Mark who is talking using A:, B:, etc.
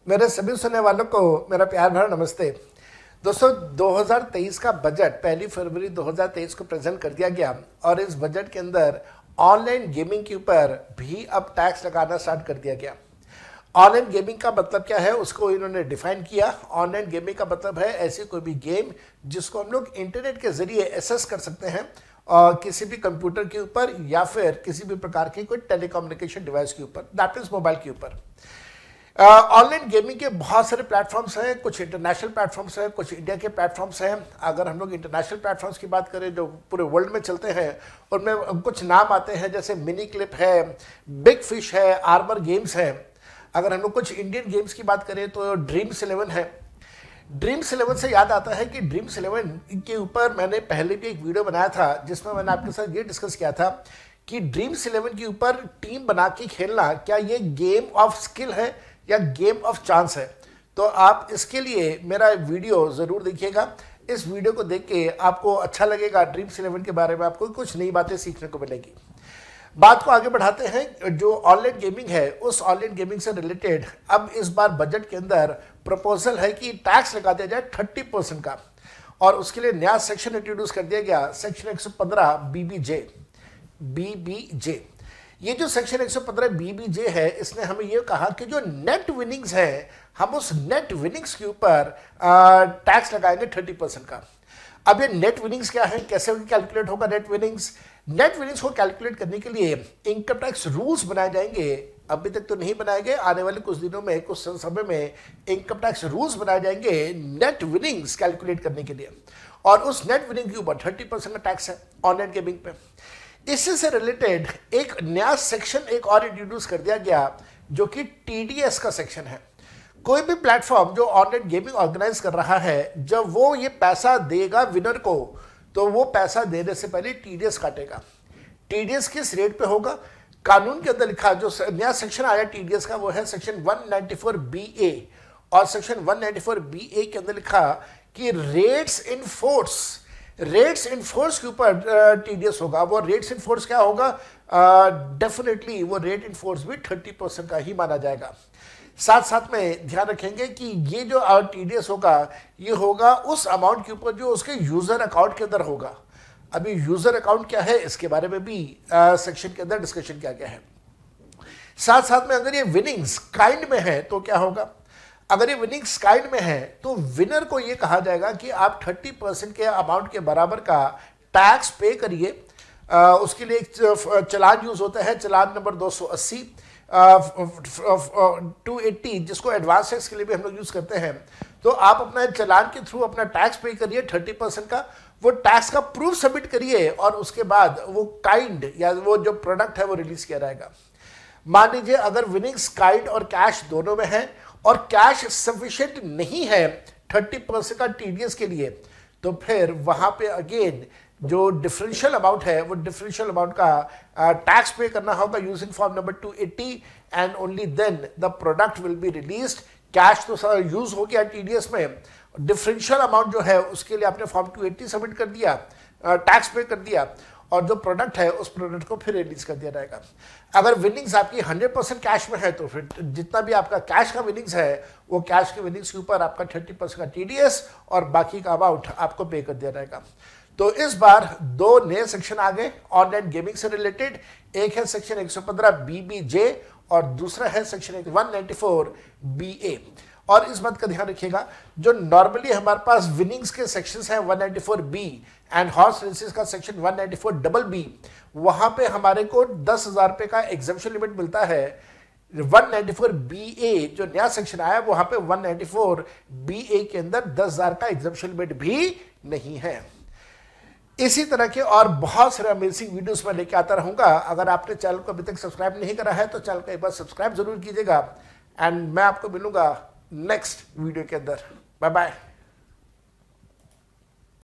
A: मेरे सभी सुनने वालों को मेरा प्यार भरा नमस्ते। दोस्तों 2023 का बजट 1 फरवरी 2023 को प्रेजेंट कर दिया गया और इस बजट के अंदर ऑनलाइन गेमिंग के ऊपर भी अब टैक्स लगाना स्टार्ट कर दिया गया। ऑनलाइन गेमिंग का मतलब क्या है उसको इन्होंने डिफाइन किया। ऑनलाइन गेमिंग का मतलब है ऐसी कोई भी गेम जिसको हम लोग इंटरनेट के जरिए एक्सेस कर सकते हैं और किसी भी कंप्यूटर के ऊपर या फिर किसी भी प्रकार के कोई टेलीकम्युनिकेशन डिवाइस के ऊपर, दैट इज मोबाइल के ऊपर। ऑनलाइन गेमिंग के बहुत सारे प्लेटफॉर्म्स हैं, कुछ इंटरनेशनल प्लेटफॉर्म्स हैं, कुछ इंडिया के प्लेटफॉर्म्स हैं। अगर हम लोग इंटरनेशनल प्लेटफॉर्म्स की बात करें जो पूरे वर्ल्ड में चलते हैं उनमें कुछ नाम आते हैं जैसे मिनी क्लिप है, बिग फिश है, आर्मर गेम्स है। अगर हम लोग कुछ इंडियन गेम्स की बात करें तो ड्रीम्स 11 है। ड्रीम्स 11 से याद आता है कि ड्रीम्स 11 के ऊपर मैंने पहले भी एक वीडियो बनाया था जिसमें मैंने आपके साथ ये डिस्कस किया था कि ड्रीम्स 11 के ऊपर टीम बना के खेलना क्या ये गेम ऑफ स्किल है या गेम ऑफ चांस है। तो आप इसके लिए मेरा वीडियो ज़रूर देखिएगा। इस वीडियो को देख के आपको अच्छा लगेगा, ड्रीम्स 11 के बारे में आपको कुछ नई बातें सीखने को मिलेगी। बात को आगे बढ़ाते हैं। जो ऑनलाइन गेमिंग है उस ऑनलाइन गेमिंग से रिलेटेड अब इस बार बजट के अंदर प्रपोजल है कि टैक्स लगा दिया जाए 30% का, और उसके लिए नया सेक्शन इंट्रोड्यूस कर दिया गया, सेक्शन 115 बीबीजे। ये जो सेक्शन 115 बीबीजे है इसने हमें ये कहा कि जो नेट विनिंग्स है हम उस नेट विनिंग्स के ऊपर टैक्स लगाएंगे 30% का। अब ये नेट विनिंग्स क्या है, कैसे कैलकुलेट होगा नेट विनिंग्स? नेट विनिंग्स को कैलकुलेट करने के लिए इनकम टैक्स रूल्स बनाए जाएंगे। अभी तक तो नहीं बनाए गए, आने वाले कुछ दिनों में, कुछ समय में इनकम टैक्स रूल्स बनाए जाएंगे नेट विनिंग्स कैलकुलेट करने के लिए, और उस नेट विनिंग के ऊपर 30% का टैक्स है ऑनलाइन गेमिंग पे। इससे से रिलेटेड एक नया सेक्शन एक और इंट्रोड्यूस कर दिया गया जो कि टीडीएस का सेक्शन है। कोई भी प्लेटफॉर्म जो ऑनलाइन गेमिंग ऑर्गेनाइज कर रहा है, जब वो ये पैसा देगा विनर को तो वो पैसा देने से पहले टीडीएस काटेगा। टीडीएस किस रेट पे होगा? कानून के अंदर लिखा, जो नया सेक्शन आया टीडीएस का वो है सेक्शन 194 BA, और सेक्शन 194 BA के अंदर लिखा कि रेट्स इन फोर्स के ऊपर टीडीएस होगा। वो रेट्स इन फोर्स क्या होगा? डेफिनेटली वो रेट इन फोर्स भी 30% का ही माना जाएगा। साथ साथ में ध्यान रखेंगे कि ये जो टीडीएस होगा ये होगा उस अमाउंट के ऊपर जो उसके यूजर अकाउंट के अंदर होगा। अभी यूजर अकाउंट क्या है इसके बारे में भी सेक्शन के अंदर डिस्कशन किया गया है। साथ साथ में अगर ये विनिंग्स काइंड में है तो क्या होगा? अगर ये विनिंग्स काइंड में है तो विनर को ये कहा जाएगा कि आप 30% के अमाउंट के बराबर का टैक्स पे करिए। उसके लिए एक चालान यूज होता है, चालान नंबर 280 280, जिसको एडवांस टैक्स के लिए भी हम लोग यूज करते हैं। तो आप अपना चालान के थ्रू अपना टैक्स पे करिए 30% का, वो टैक्स का प्रूफ सबमिट करिए और उसके बाद वो काइंड या वो जो प्रोडक्ट है वो रिलीज किया जाएगा। मान लीजिए अगर विनिंग्स काइंड और कैश दोनों में है और कैश सफिशिएंट नहीं है 30% का टीडीएस के लिए, तो फिर वहां पे अगेन जो डिफरेंशियल अमाउंट है वो डिफरेंशियल अमाउंट का टैक्स पे करना होगा using form number 280, and only then the product will be released. Cash तो यूज हो गया टीडीएस में, डिफरेंशियल अमाउंट जो है उसके लिए आपने फॉर्म 280 सबमिट कर दिया, टैक्स पे कर दिया, और जो प्रोडक्ट है उस प्रोडक्ट को फिर रिलीज कर दिया जाएगा। अगर विनिंग्स आपकी 100% कैश में है तो फिर जितना भी आपका कैश का विनिंग्स है वो कैश के विनिंग्स के ऊपर आपका 30% का टीडीएस और बाकी का अमाउंट आपको पे कर दिया जाएगा। तो इस बार दो नए सेक्शन आ गए ऑनलाइन गेमिंग से रिलेटेड। एक है सेक्शन 115 बीबीजे और दूसरा है सेक्शन 194 BA। और इस बात का ध्यान रखिएगा, जो नॉर्मली हमारे पास विनिंग्स के सेक्शंस हैं 194 B एंड हॉर्स रेसेस का सेक्शन 194 BB, वहां पे हमारे को 10,000 रुपए का एग्जम्पशन लिमिट मिलता है। 194 BA जो नया सेक्शन आया वहां पे 194 BA के अंदर 10,000 का एग्जम्पशन लिमिट भी नहीं है। इसी तरह के और बहुत सारे अमेजिंग वीडियोस मैं लेके आता रहूंगा। अगर आपने चैनल को अभी तक सब्सक्राइब नहीं करा है तो चैनल को एक बार सब्सक्राइब जरूर कीजिएगा, एंड मैं आपको मिलूंगा नेक्स्ट वीडियो के अंदर। Bye bye.